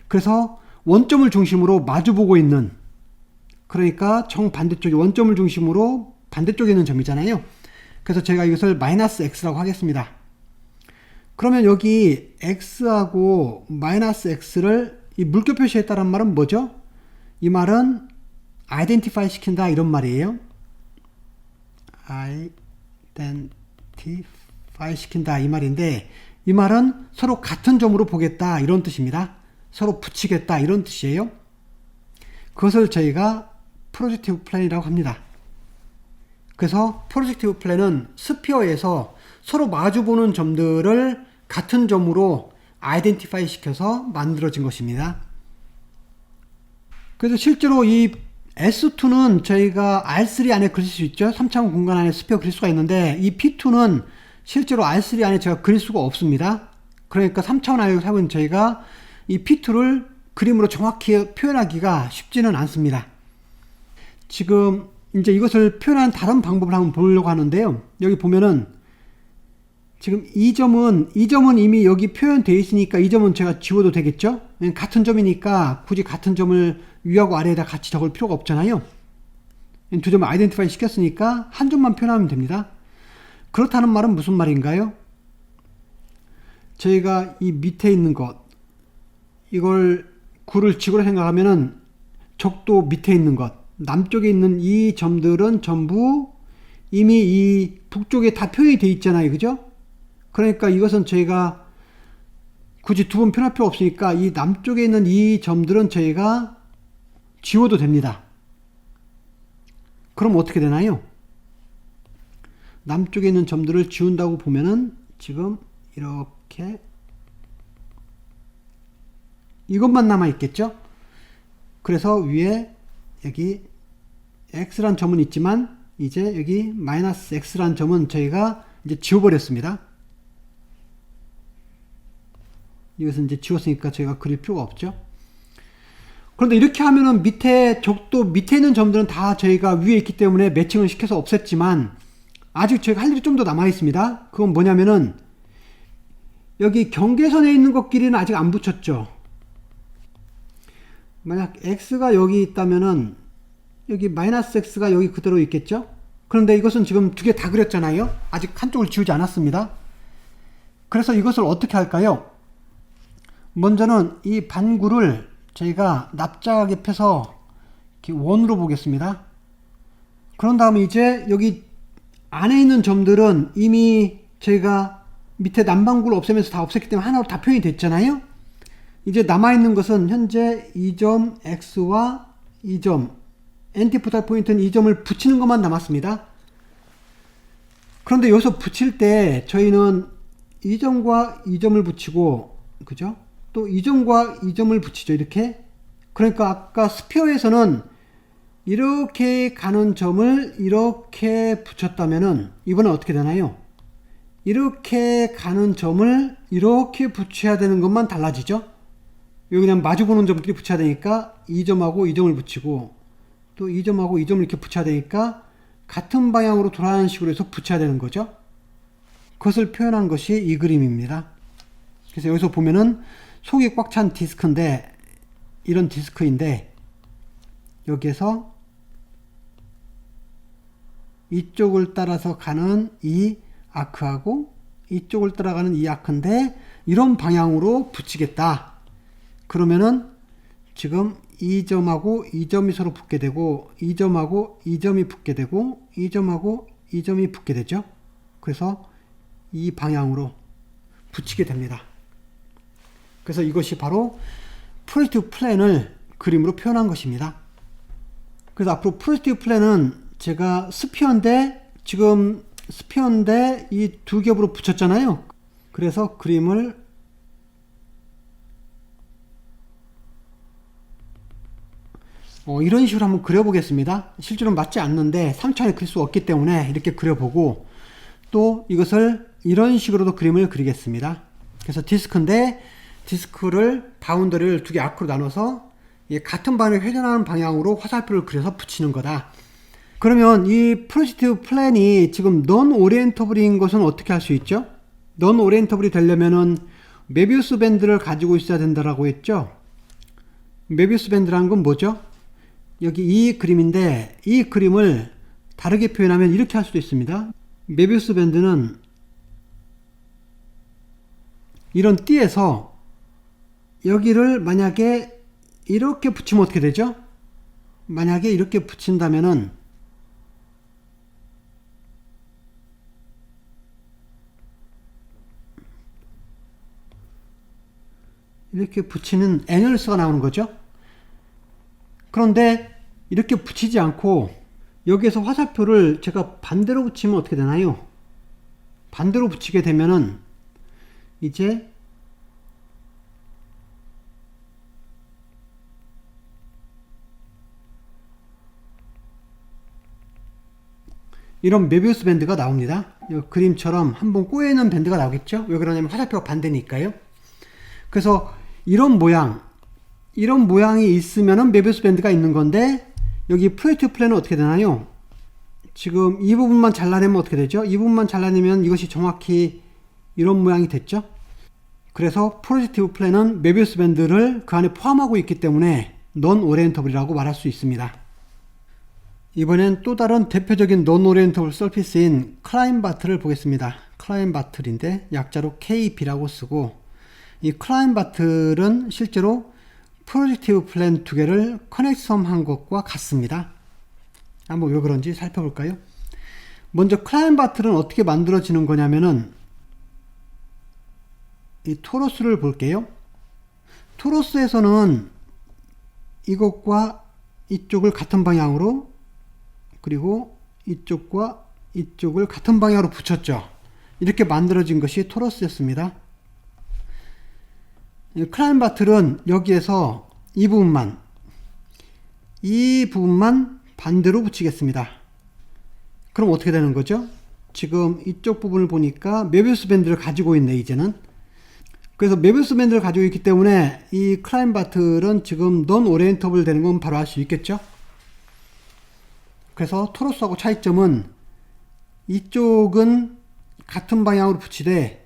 그래서 원점을 중심으로 마주보고 있는, 그러니까 정반대쪽이 원점을 중심으로 반대쪽에 있는 점이잖아요. 그래서 제가 이것을 마이너스 X라고 하겠습니다. 그러면 여기 X하고 마이너스 X를 이 물결 표시했다는 말은 뭐죠? 이 말은 아이덴티파이 시킨다 이런 말이에요. 아이덴티파이 시킨다 이 말인데, 이 말은 서로 같은 점으로 보겠다 이런 뜻입니다. 서로 붙이겠다 이런 뜻이에요. 그것을 저희가 프로젝티브 플랜이라고 합니다. 그래서 프로젝티브 플랜은 스피어에서 서로 마주보는 점들을 같은 점으로 아이덴티파이 시켜서 만들어진 것입니다. 그래서 실제로 이 S2는 저희가 R3 안에 그릴 수 있죠. 3차원 공간 안에 스피어 그릴 수가 있는데, 이 P2는 실제로 R3 안에 제가 그릴 수가 없습니다. 그러니까 3차원 안에 사용은 저희가 이 P2를 그림으로 정확히 표현하기가 쉽지는 않습니다. 지금 이제 이것을 표현하는 다른 방법을 한번 보려고 하는데요. 여기 보면은 지금 이 점은 이미 여기 표현되어 있으니까 이 점은 제가 지워도 되겠죠? 같은 점이니까 굳이 같은 점을 위하고 아래에다 같이 적을 필요가 없잖아요. 두 점을 아이덴티파이 시켰으니까 한 점만 표현하면 됩니다. 그렇다는 말은 무슨 말인가요? 저희가 이 밑에 있는 것, 이걸 구를 지구로 생각하면은 적도 밑에 있는 것, 남쪽에 있는 이 점들은 전부 이미 이 북쪽에 다 표현이 되어 있잖아요. 그죠? 그러니까 이것은 저희가 굳이 두 번 표현할 필요 없으니까 이 남쪽에 있는 이 점들은 저희가 지워도 됩니다. 그럼 어떻게 되나요? 남쪽에 있는 점들을 지운다고 보면은 지금 이렇게 이것만 남아 있겠죠? 그래서 위에 여기 X란 점은 있지만 이제 여기 마이너스 X란 점은 저희가 이제 지워버렸습니다. 이것은 이제 지웠으니까 저희가 그릴 필요가 없죠. 그런데 이렇게 하면은 밑에 적도 밑에 있는 점들은 다 저희가 위에 있기 때문에 매칭을 시켜서 없앴지만 아직 저희가 할 일이 좀 더 남아 있습니다. 그건 뭐냐면은 여기 경계선에 있는 것끼리는 아직 안 붙였죠. 만약 X가 여기 있다면은 여기 마이너스 X가 여기 그대로 있겠죠. 그런데 이것은 지금 두 개 다 그렸잖아요. 아직 한쪽을 지우지 않았습니다. 그래서 이것을 어떻게 할까요? 먼저는 이 반구를 저희가 납작하게 펴서 이렇게 원으로 보겠습니다. 그런 다음에 이제 여기 안에 있는 점들은 이미 저희가 밑에 남반구를 없애면서 다 없앴기 때문에 하나로 다 표현이 됐잖아요. 이제 남아있는 것은 현재 이 점 X와 이 점 엔티포달 포인트는 이 점을 붙이는 것만 남았습니다. 그런데 여기서 붙일 때 저희는 이 점과 이 점을 붙이고, 그죠? 또 이 점과 이 점을 붙이죠. 이렇게. 그러니까 아까 스피어에서는 이렇게 가는 점을 이렇게 붙였다면은 이번엔 어떻게 되나요? 이렇게 가는 점을 이렇게 붙여야 되는 것만 달라지죠. 여기 그냥 마주보는 점끼리 붙여야 되니까 이 점하고 이 점을 붙이고, 또 이 점하고 이 점을 이렇게 붙여야 되니까 같은 방향으로 돌아가는 식으로 해서 붙여야 되는 거죠. 그것을 표현한 것이 이 그림입니다. 그래서 여기서 보면은 속이 꽉 찬 디스크인데 이런 디스크인데 여기에서 이쪽을 따라서 가는 이 아크하고 이쪽을 따라가는 이 아크인데 이런 방향으로 붙이겠다. 그러면은 지금 이 점하고 이 점이 서로 붙게 되고 이 점하고 이 점이 붙게 되고 이 점하고 이 점이 붙게 되죠. 그래서 이 방향으로 붙이게 됩니다. 그래서 이것이 바로 프로젝트 플랜을 그림으로 표현한 것입니다. 그래서 앞으로 프로젝트 플랜은 제가 스피어인데 지금 스피어인데 이 두 겹으로 붙였잖아요. 그래서 그림을 이런 식으로 한번 그려보겠습니다. 실제로 맞지 않는데 3차원에 그릴 수 없기 때문에 이렇게 그려보고 또 이것을 이런 식으로도 그림을 그리겠습니다. 그래서 디스크인데 디스크를 바운더리를 두 개 아크로 나눠서 같은 방향을 회전하는 방향으로 화살표를 그려서 붙이는 거다. 그러면 이 프로젝트 플랜이 지금 넌 오리엔터블인 것은 어떻게 할 수 있죠? 넌 오리엔터블이 되려면은 메비우스 밴드를 가지고 있어야 된다라고 했죠? 메비우스 밴드라는 건 뭐죠? 여기 이 그림인데 이 그림을 다르게 표현하면 이렇게 할 수도 있습니다. 메비우스 밴드는 이런 띠에서 여기를 만약에 이렇게 붙이면 어떻게 되죠? 만약에 이렇게 붙인다면은 이렇게 붙이는 애널수가 나오는 거죠. 그런데 이렇게 붙이지 않고 여기에서 화살표를 제가 반대로 붙이면 어떻게 되나요? 반대로 붙이게 되면은 이제 이런 메비우스 밴드가 나옵니다. 이 그림처럼 한번 꼬여있는 밴드가 나오겠죠? 왜 그러냐면 화살표가 반대니까요. 그래서 이런 모양이 있으면은 메비우스 밴드가 있는 건데 여기 프로젝트 플랜은 어떻게 되나요? 지금 이 부분만 잘라내면 어떻게 되죠? 이 부분만 잘라내면 이것이 정확히 이런 모양이 됐죠? 그래서 프로젝트 플랜은 메비우스 밴드를 그 안에 포함하고 있기 때문에 넌 오리엔터블이라고 말할 수 있습니다. 이번엔 또 다른 대표적인 넌 오리엔터블 서피스인 클라인 바틀을 보겠습니다. 클라인 바틀인데 약자로 KB라고 쓰고 이 클라인 바틀은 실제로 프로젝트 플랜 두 개를 커넥션한 것과 같습니다. 한번 왜 그런지 살펴볼까요? 먼저 클라인 바틀은 어떻게 만들어지는 거냐면은 이 토로스를 볼게요. 토로스에서는 이것과 이쪽을 같은 방향으로 그리고 이쪽과 이쪽을 같은 방향으로 붙였죠. 이렇게 만들어진 것이 토로스였습니다. 클라인 바틀은 여기에서 이 부분만 반대로 붙이겠습니다. 그럼 어떻게 되는 거죠? 지금 이쪽 부분을 보니까 메비우스 밴드를 가지고 있네 이제는. 그래서 메비우스 밴드를 가지고 있기 때문에 이 클라인 바틀은 지금 넌 오리엔터블 되는 건 바로 알 수 있겠죠? 그래서 토로스하고 차이점은 이쪽은 같은 방향으로 붙이되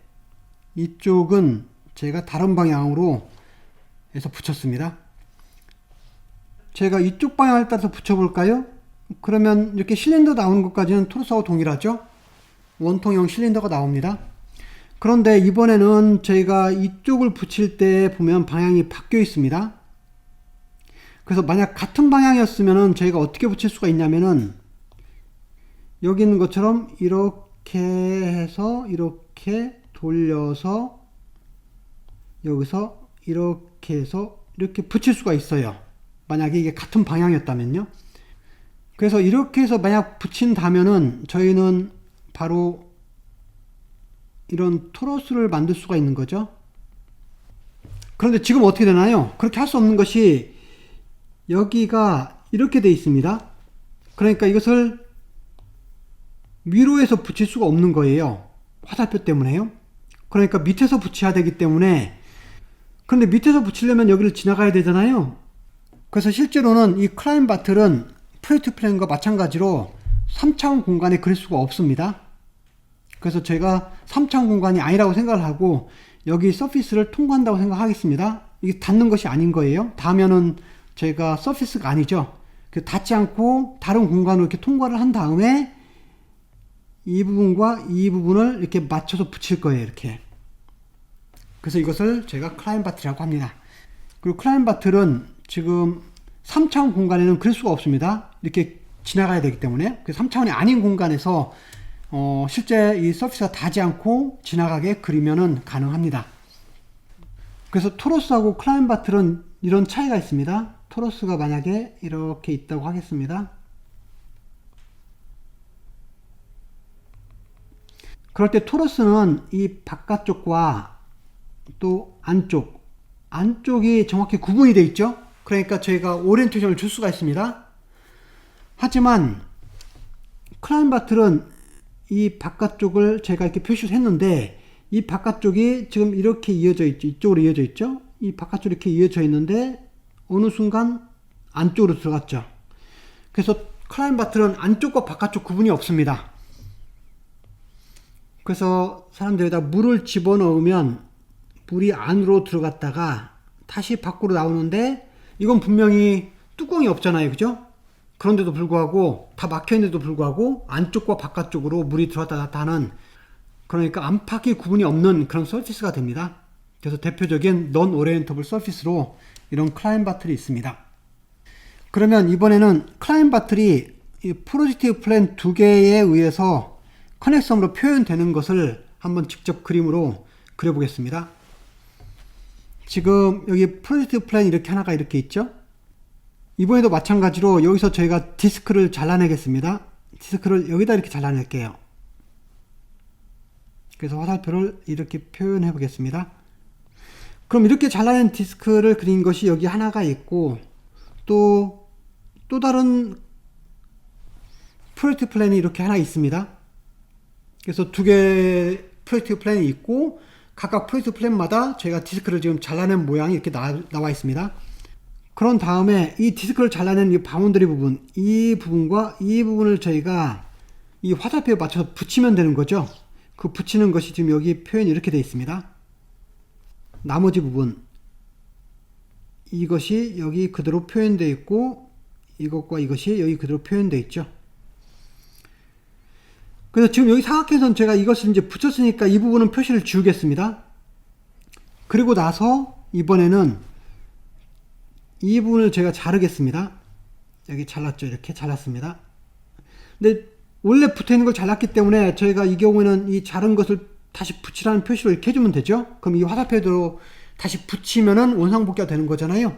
이쪽은 제가 다른 방향으로 해서 붙였습니다. 제가 이쪽 방향을 따라서 붙여볼까요? 그러면 이렇게 실린더 나오는 것까지는 토로스하고 동일하죠? 원통형 실린더가 나옵니다. 그런데 이번에는 저희가 이쪽을 붙일 때 보면 방향이 바뀌어 있습니다. 그래서 만약 같은 방향이었으면 저희가 어떻게 붙일 수가 있냐면은 여기 있는 것처럼 이렇게 해서 이렇게 돌려서 여기서 이렇게 해서 이렇게 붙일 수가 있어요. 만약에 이게 같은 방향이었다면요. 그래서 이렇게 해서 만약 붙인다면은 저희는 바로 이런 토로스를 만들 수가 있는 거죠. 그런데 지금 어떻게 되나요? 그렇게 할 수 없는 것이 여기가 이렇게 되어 있습니다. 그러니까 이것을 위로 해서 붙일 수가 없는 거예요. 화살표 때문에요. 그러니까 밑에서 붙여야 되기 때문에 그런데 밑에서 붙이려면 여기를 지나가야 되잖아요. 그래서 실제로는 이 클라인 바틀은 프로젝트 플랜과 마찬가지로 3차원 공간에 그릴 수가 없습니다. 그래서 제가 3차원 공간이 아니라고 생각을 하고 여기 서피스를 통과한다고 생각하겠습니다. 이게 닿는 것이 아닌 거예요. 닿으면은 저희가 서피스가 아니죠. 닿지 않고 다른 공간으로 이렇게 통과를 한 다음에 이 부분과 이 부분을 이렇게 맞춰서 붙일 거예요. 이렇게. 그래서 이것을 제가 클라인 바틀이라고 합니다. 그리고 클라인 바틀은 지금 3차원 공간에는 그릴 수가 없습니다. 이렇게 지나가야 되기 때문에. 그 3차원이 아닌 공간에서 실제 이 서피스가 닿지 않고 지나가게 그리면은 가능합니다. 그래서 토러스하고 클라인 바틀은 이런 차이가 있습니다. 토러스가 만약에 이렇게 있다고 하겠습니다. 그럴 때 토러스는 이 바깥쪽과 또 안쪽이 정확히 구분이 되어 있죠. 그러니까 저희가 오리엔테이션을 줄 수가 있습니다. 하지만 클라인 바틀은 이 바깥쪽을 제가 이렇게 표시를 했는데 이 바깥쪽이 지금 이렇게 이어져 있죠. 이쪽으로 이어져 있죠. 이 바깥쪽으로 이렇게 이어져 있는데 어느 순간 안쪽으로 들어갔죠. 그래서 클라인 바틀은 안쪽과 바깥쪽 구분이 없습니다. 그래서 사람들이 다 물을 집어넣으면 물이 안으로 들어갔다가 다시 밖으로 나오는데 이건 분명히 뚜껑이 없잖아요. 그죠? 그런데도 불구하고 다 막혀있는데도 불구하고 안쪽과 바깥쪽으로 물이 들어왔다 갔다 하는, 그러니까 안팎의 구분이 없는 그런 서피스가 됩니다. 그래서 대표적인 non orientable 서피스로 이런 클라인 바틀이 있습니다. 그러면 이번에는 클라인 바틀이 이 프로젝티브 플랜 두 개에 의해서 커넥섬으로 표현되는 것을 한번 직접 그림으로 그려보겠습니다. 지금 여기 프로젝티브 플랜 이렇게 하나가 이렇게 있죠. 이번에도 마찬가지로 여기서 저희가 디스크를 잘라내겠습니다. 디스크를 여기다 이렇게 잘라낼게요. 그래서 화살표를 이렇게 표현해 보겠습니다. 그럼 이렇게 잘라낸 디스크를 그린 것이 여기 하나가 있고 또 다른 프로젝트 플랜이 이렇게 하나 있습니다. 그래서 두 개의 프로젝트 플랜이 있고 각각 프로젝트 플랜마다 저희가 디스크를 지금 잘라낸 모양이 이렇게 나와 있습니다. 그런 다음에 이 디스크를 잘라낸 이 바운더리 부분, 이 부분과 이 부분을 저희가 이 화살표에 맞춰서 붙이면 되는 거죠. 그 붙이는 것이 지금 여기 표현이 이렇게 되어 있습니다. 나머지 부분, 이것이 여기 그대로 표현되어 있고 이것과 이것이 여기 그대로 표현되어 있죠. 그래서 지금 여기 사각형에서는 제가 이것을 이제 붙였으니까 이 부분은 표시를 지우겠습니다. 그리고 나서 이번에는 이 부분을 제가 자르겠습니다. 여기 잘랐죠. 이렇게 잘랐습니다. 근데 원래 붙어 있는 걸 잘랐기 때문에 저희가 이 경우에는 이 자른 것을 다시 붙이라는 표시로 이렇게 해주면 되죠. 그럼 이 화살표대로 다시 붙이면은 원상복귀가 되는 거잖아요.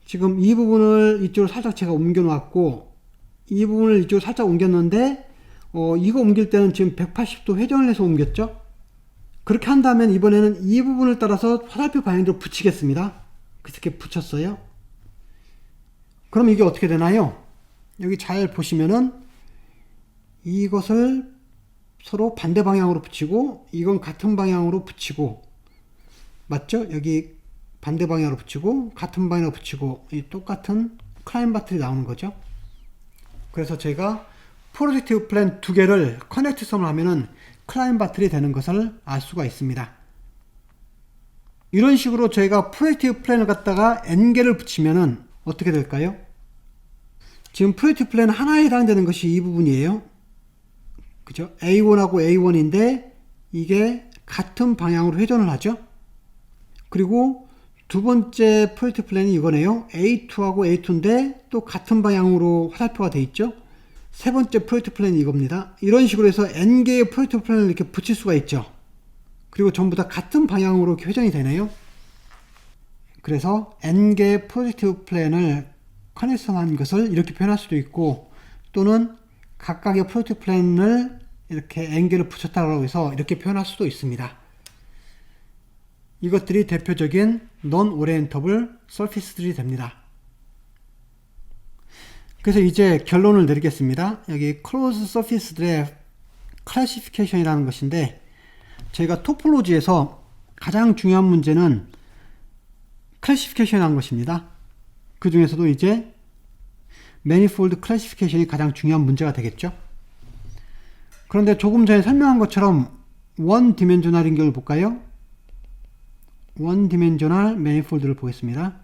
지금 이 부분을 이쪽으로 살짝 제가 옮겨 놨고 이 부분을 이쪽으로 살짝 옮겼는데 이거 옮길 때는 지금 180도 회전을 해서 옮겼죠. 그렇게 한다면 이번에는 이 부분을 따라서 화살표 방향대로 붙이겠습니다. 그렇게 붙였어요. 그럼 이게 어떻게 되나요? 여기 잘 보시면은 이것을 서로 반대 방향으로 붙이고 이건 같은 방향으로 붙이고, 맞죠? 여기 반대 방향으로 붙이고 같은 방향으로 붙이고 이 똑같은 클라인 바틀이 나오는 거죠. 그래서 제가 프로젝티브 플랜 두 개를 커넥트 썸을 하면은 클라인 바틀이 되는 것을 알 수가 있습니다. 이런 식으로 저희가 프로젝티브 플랜을 갖다가 n개를 붙이면은 어떻게 될까요? 지금 프로젝티브 플랜 하나에 해당되는 것이 이 부분이에요. 그죠? A1하고 A1인데 이게 같은 방향으로 회전을 하죠. 그리고 두 번째 프로젝트 플랜이 이거네요. A2하고 A2인데 또 같은 방향으로 화살표가 되어 있죠. 세 번째 프로젝트 플랜이 이겁니다. 이런 식으로 해서 n개의 프로젝트 플랜을 이렇게 붙일 수가 있죠. 그리고 전부 다 같은 방향으로 이렇게 회전이 되네요. 그래서 n개의 프로젝트 플랜을 커넥션한 것을 이렇게 표현할 수도 있고, 또는 각각의 프로젝트 플랜을 이렇게 n개를 붙였다고 해서 이렇게 표현할 수도 있습니다. 이것들이 대표적인 non-orientable surface들이 됩니다. 그래서 이제 결론을 내리겠습니다. 여기 closed surface들의 classification이라는 것인데, 저희가 토폴로지에서 가장 중요한 문제는 classification이라는 것입니다. 그 중에서도 이제 manifold classification이 가장 중요한 문제가 되겠죠. 그런데 조금 전에 설명한 것처럼 원 디멘셔널인 경우를 볼까요? 원 디멘셔널 매니폴드를 보겠습니다.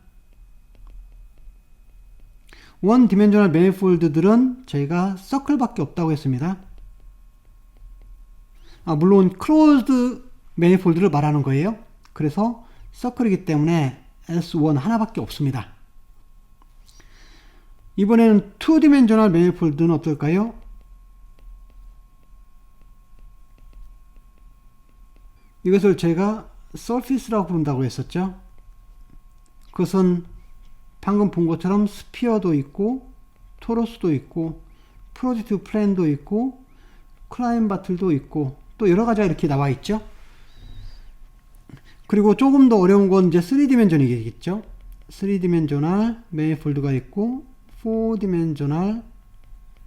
원 디멘셔널 매니폴드들은 저희가 서클밖에 없다고 했습니다. 물론 클로즈드 매니폴드를 말하는 거예요. 그래서 서클이기 때문에 S1 하나밖에 없습니다. 이번에는 투 디멘셔널 매니폴드는 어떨까요? 이것을 제가 서피스라고 부른다고 했었죠. 그것은 방금 본 것처럼 스피어도 있고 토러스도 있고 프로젝트 플랜도 있고 클라임 바틀도 있고 또 여러 가지가 이렇게 나와 있죠. 그리고 조금 더 어려운 건 이제 3디멘전이겠죠. 3디멘전al 매니폴드가 있고 4디멘전al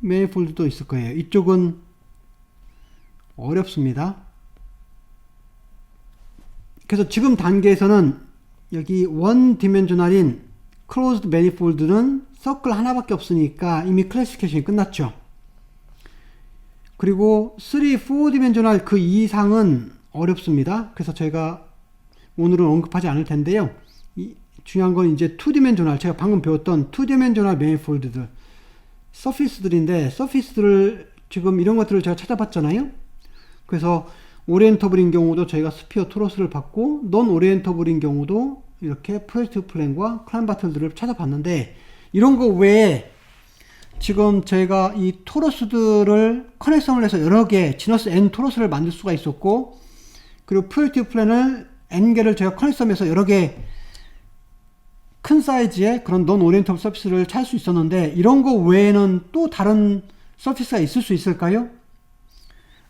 매니폴드도 있을 거예요. 이쪽은 어렵습니다. 그래서 지금 단계에서는 여기 원 디멘셔널인 클로즈드 매니폴드는 서클 하나밖에 없으니까 이미 클래시피케이션이 끝났죠. 그리고 3, 4디멘셔널 그 이상은 어렵습니다. 그래서 제가 오늘은 언급하지 않을 텐데요. 중요한 건 이제 2디멘셔널, 제가 방금 배웠던 2디멘셔널 매니폴드들, 서피스들인데, 서피스들을 지금 이런 것들을 제가 찾아봤잖아요. 그래서 오리엔터블인 경우도 저희가 스피어 토러스를 받고, 넌 오리엔터블인 경우도 이렇게 프로젝트 플랜과 클라임 바틀들을 찾아봤는데, 이런 거 외에 지금 저희가 이 토러스들을 커넥션을 해서 여러 개, 지너스 N 토러스를 만들 수가 있었고, 그리고 프로젝트 플랜을 N개를 제가 커넥션에서 여러 개 큰 사이즈의 그런 넌 오리엔터블 서피스를 찾을 수 있었는데, 이런 거 외에는 또 다른 서피스가 있을 수 있을까요?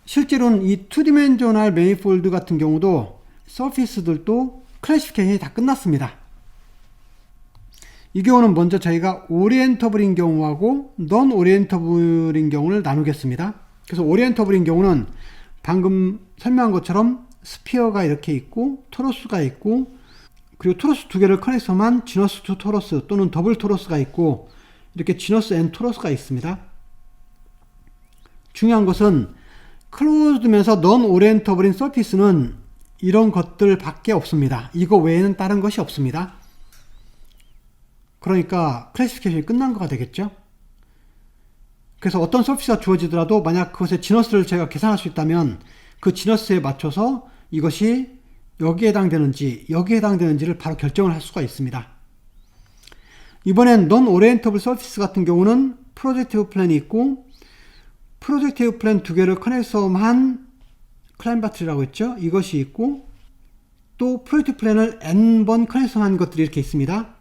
실제로는 이 2디멘셔널 매니폴드 같은 경우도 서피스들도 클래시피케이션이 다 끝났습니다. 이 경우는 먼저 저희가 오리엔터블인 경우하고 넌 오리엔터블인 경우를 나누겠습니다. 그래서 오리엔터블인 경우는 방금 설명한 것처럼 스피어가 이렇게 있고 토러스가 있고, 그리고 토러스 두 개를 커넥션한 지너스 2 토러스 또는 더블 토러스가 있고, 이렇게 지너스 N 토러스가 있습니다. 중요한 것은 클로즈드면서 넌 오리엔터블인 서피스는 이런 것들 밖에 없습니다. 이거 외에는 다른 것이 없습니다. 그러니까 클래시피케이션이 끝난 거가 되겠죠. 그래서 어떤 서피스가 주어지더라도 만약 그것의 지너스를 제가 계산할 수 있다면 그 지너스에 맞춰서 이것이 여기에 해당되는지 여기에 해당되는지를 바로 결정을 할 수가 있습니다. 이번엔 넌 오리엔터블 서피스 같은 경우는 프로젝티브 플랜이 있고, 프로젝티브 플랜 두 개를 커넥션한 클라임 바틀이라고 했죠. 이것이 있고, 또 프로젝티브 플랜을 n번 커넥션한 것들이 이렇게 있습니다.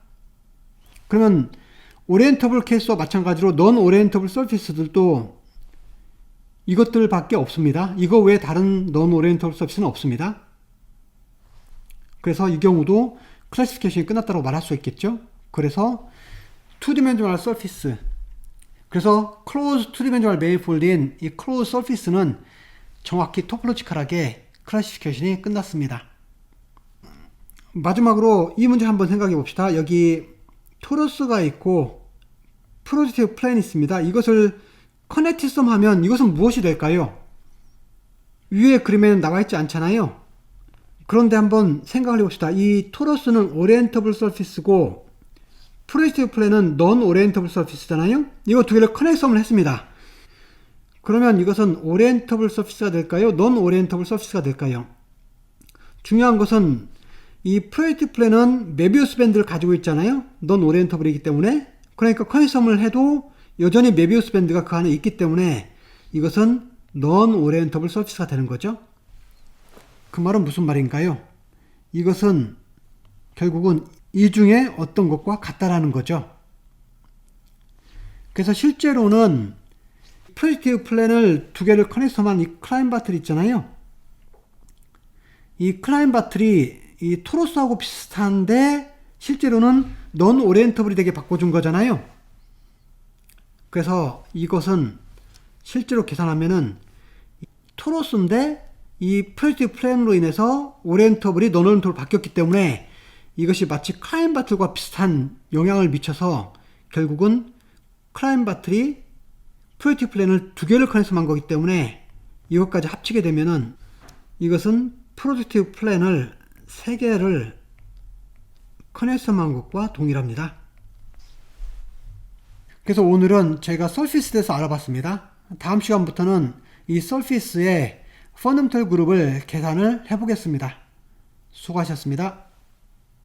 그러면 오리엔터블 케이스와 마찬가지로 넌 오리엔터블 서피스들도 이것들밖에 없습니다. 이거 외에 다른 넌 오리엔터블 서피스는 없습니다. 그래서 이 경우도 클래시피케이션이 끝났다고 말할 수 있겠죠. 그래서 2디멘셔널 서피스, 그래서 클로즈 2디멘셔널 매니폴드인 이 클로즈 서피스는 정확히 토폴로지컬하게 클래시피케이션이 끝났습니다. 마지막으로 이 문제 한번 생각해 봅시다. 여기 토러스가 있고 프로젝티브 플랜이 있습니다. 이것을 커넥트 썸 하면 이것은 무엇이 될까요? 위에 그림에는 나와 있지 않잖아요. 그런데 한번 생각을 해봅시다. 이 토러스는 오리엔터블 서피스고 프로젝티브 플랜은 넌 오리엔터블 서피스잖아요. 이거 두 개를 커넥션을 했습니다. 그러면 이것은 오리엔터블 서피스가 될까요? 넌 오리엔터블 서피스가 될까요? 중요한 것은 이 프로젝티브 플랜은 메비우스 밴드를 가지고 있잖아요. 넌 오리엔터블이기 때문에. 그러니까 커넥션을 해도 여전히 메비우스 밴드가 그 안에 있기 때문에 이것은 넌 오리엔터블 서피스가 되는 거죠. 그 말은 무슨 말인가요? 이것은 결국은 이 중에 어떤 것과 같다라는 거죠. 그래서 실제로는 프로젝티브 플랜을 두 개를 커넥션한 이 클라임 바틀 있잖아요. 이 클라임 바틀이 이 토러스하고 비슷한데 실제로는 넌 오리엔터블이 되게 바꿔준 거잖아요. 그래서 이것은 실제로 계산하면은 토러스인데 이 프로젝티브 플랜으로 인해서 오리엔터블이 넌 오리엔터블로 바뀌었기 때문에 이것이 마치 클라임 바틀과 비슷한 영향을 미쳐서 결국은 클라임 바틀이 프로젝티브 플랜을 두 개를 커넥션한 거기 때문에 이것까지 합치게 되면은 이것은 프로젝티브 플랜을 세 개를 커넥션만 것과 동일합니다. 그래서 오늘은 제가 서피스에 대해서 알아봤습니다. 다음 시간부터는 이 서피스의 펀더멘털 그룹을 계산을 해보겠습니다. 수고하셨습니다.